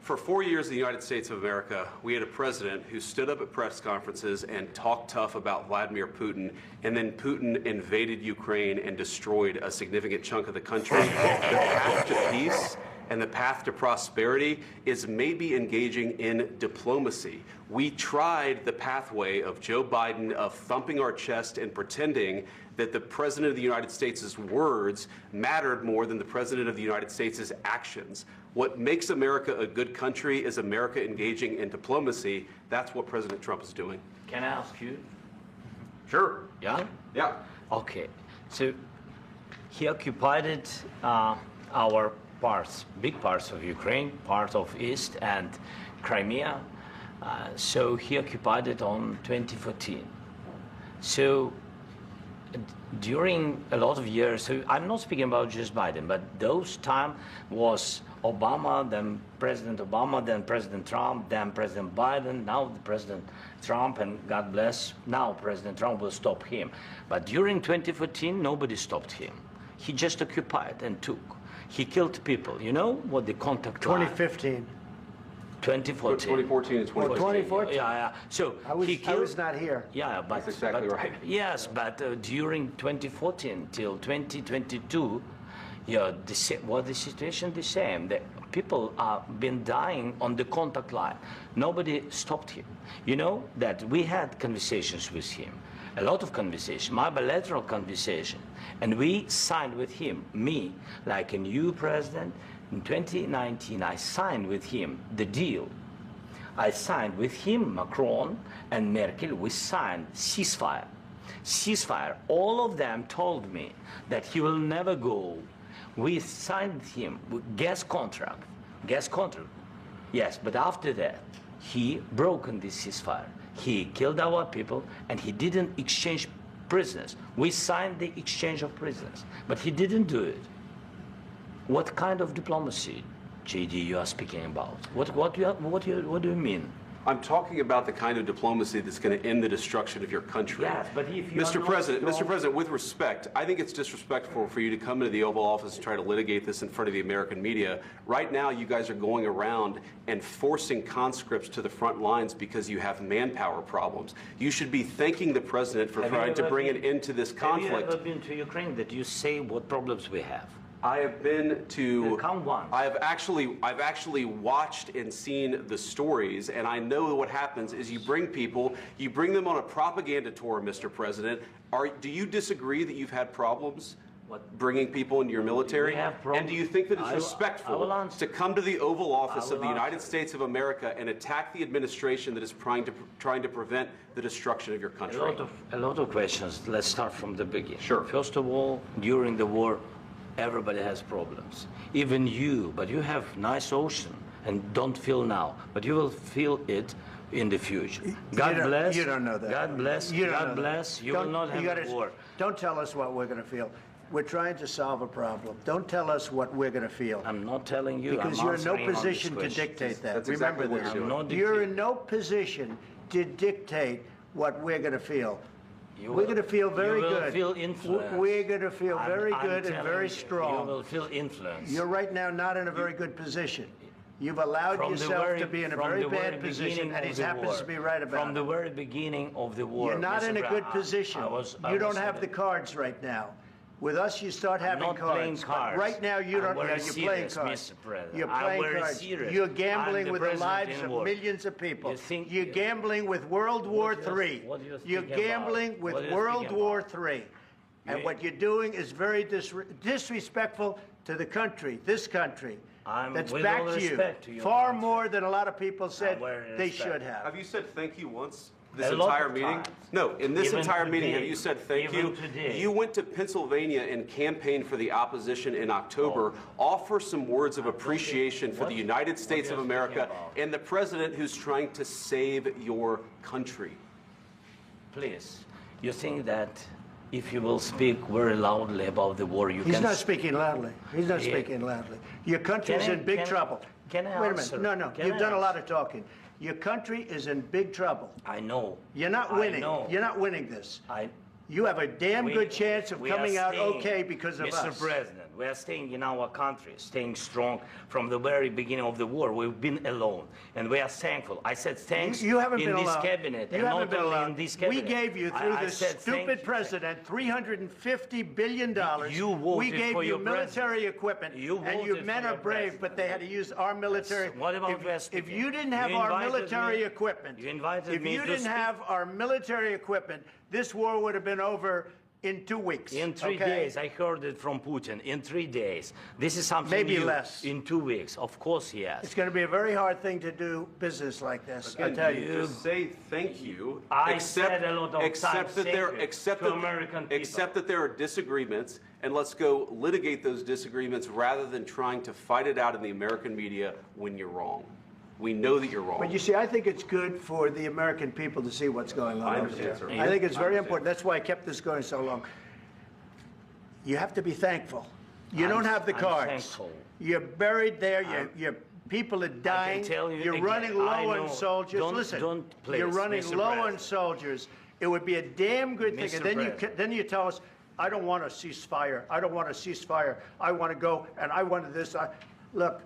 For 4 years in the United States of America, we had a president who stood up at press conferences and talked tough about Vladimir Putin, and then Putin invaded Ukraine and destroyed a significant chunk of the country. The path to peace and the path to prosperity is maybe engaging in diplomacy. We tried the pathway of Joe Biden of thumping our chest and pretending that the President of the United States' words mattered more than the President of the United States' actions. What makes America a good country is America engaging in diplomacy. That's what President Trump is doing. Can I ask you? Sure. Yeah? Yeah. Okay. So he occupied our parts, big parts of Ukraine, part of East and Crimea. So he occupied it on 2014. So during a lot of years, so I'm not speaking about just Biden, but those time was Obama, then President Obama, then President Trump, then President Biden, now the President Trump, and God bless, now President Trump will stop him. But during 2014, nobody stopped him. He just occupied and took. He killed people. You know what the contact 2015. 2014 and 2014. 2014? Yeah. So I was not here. Yeah, but that's exactly right. Yes, but during 2014 till 2022, yeah, the situation the same. The people are been dying on the contact line. Nobody stopped him. You know that we had conversations with him, a lot of conversation, my bilateral conversation, and we signed with him, me, like a new president. In 2019, I signed with him the deal. I signed with him, Macron and Merkel, we signed ceasefire. Ceasefire. All of them told me that he will never go. We signed with him gas contract. Yes, but after that, he broken this ceasefire. He killed our people and he didn't exchange prisoners. We signed the exchange of prisoners, but he didn't do it. What kind of diplomacy, JD, you are speaking about? What do you mean? I'm talking about the kind of diplomacy that's going to end the destruction of your country. Yes, but if you Mr. President, with respect, I think it's disrespectful for you to come into the Oval Office and try to litigate this in front of the American media. Right now, you guys are going around and forcing conscripts to the front lines because you have manpower problems. You should be thanking the President for trying to bring an end to this conflict. Have you ever been to Ukraine that you say what problems we have? I have been to. Count one. I've actually watched and seen the stories, and I know what happens is you bring them on a propaganda tour, Mr. President. Do you disagree that you've had problems bringing people into your military? And do you think that it's respectful to come to the Oval Office of the United States of America and attack the administration that is trying to prevent the destruction of your country? A lot of questions. Let's start from the beginning. Sure. First of all, during the war, everybody has problems, even you, but you have nice ocean and don't feel now, but you will feel it in the future. God bless. You don't know that. God bless. God bless. You will not have a war. Don't tell us what we're going to feel. We're trying to solve a problem. Don't tell us what we're going to feel. I'm not telling you. Because you're in no position to dictate that. That's Remember exactly this. You're in no position to dictate what we're going to feel. We're going to feel very good. You will feel influence. We're going to feel very good and very strong. You will feel influence. You're right now not in a very good position. You've allowed yourself to be in a very bad position, and he happens to be right about it. From the very beginning of the war. You're not in a good position. You don't have the cards right now. With us, you start having cards. Playing cards. Right now, you don't. You're playing cards. You're playing cards. You're gambling with the lives of millions of people. You're gambling with World War III. You're gambling with World War III. And what you're doing is very disrespectful to the country, this country. That's back to you. Far more than a lot of people said they should have. Have you said thank you once? This entire meeting? No, in this entire meeting, have you said thank you? You went to Pennsylvania and campaigned for the opposition in October. Offer some words of appreciation for the United States of America and the president who's trying to save your country. Please, you think that if you will speak very loudly about the war, you can... He's not speaking loudly. He's not speaking loudly. Your country's in big trouble. Can I Wait a minute. No. You've done a lot of talking. Your country is in big trouble. I know. You're not winning. You're not winning this. You have a damn good chance of coming out okay because of us. Mr. President, We are staying in our country, staying strong from the very beginning of the war. We've been alone, and we are thankful. I said thanks you haven't in been this alone. cabinet, You and haven't not been only alone. in this cabinet. We gave you, through I this said thank stupid you. president, $350 billion. You voted we gave for you your military equipment, You and your voted men for are your brave, president. but they had to use our military. What about West If Virginia? you didn't have You our invited military me- equipment, you invited if me you to didn't speak- have our military equipment, this war would have been over in 2 weeks. In 3 okay? days, I heard it from Putin. In 3 days, this is something Maybe new. less. In 2 weeks, of course, yes. It's going to be a very hard thing to do business like this. I Again, tell you you. just say thank you. I said a lot of except times that thank there, you except to that, American people. except that there are disagreements, and let's go litigate those disagreements rather than trying to fight it out in the American media when you're wrong. We know that you're wrong. But you see, I think it's good for the American people to see what's going on I over understand, there. sir. I think it's I very understand. important. That's why I kept this going so long. You have to be thankful. You don't have the I'm cards. thankful. You're buried there. Your people are dying. tell you You're again, running low I on know. soldiers. Don't- Listen, don't please, you're running Mr. low on President. soldiers. It would be a damn good thing. Mr. And then President. then you tell us, I don't want a ceasefire. I don't want a ceasefire. I want to go, and I wanted this. Look,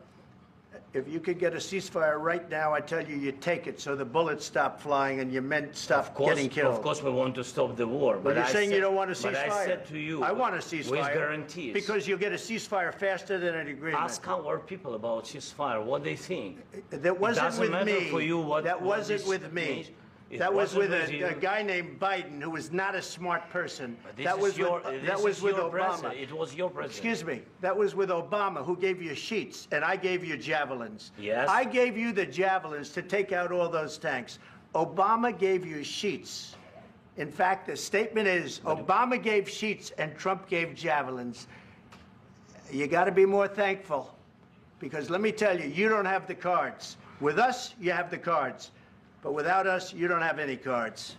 if you could get a ceasefire right now, I tell you, you take it so the bullets stop flying and your men stop getting killed. Of course, we want to stop the war. But you're I saying said, you don't want a ceasefire. But I said to you, I want a ceasefire. with guarantees. Because you'll get a ceasefire faster than an agreement. Ask our people about ceasefire, what they think. That wasn't doesn't with matter me. for you what- that what wasn't this with me. means. It That was with wasn't with a you. guy named Biden, who was not a smart person. But this That is was your, with, this that was is with your Obama. president. It was your president. Excuse me. That was with Obama, who gave you sheets, and I gave you javelins. Yes. I gave you the javelins to take out all those tanks. Obama gave you sheets. In fact, the statement is Obama gave sheets and Trump gave javelins. You got to be more thankful, because let me tell you, you don't have the cards. With us, you have the cards. But without us, you don't have any cards.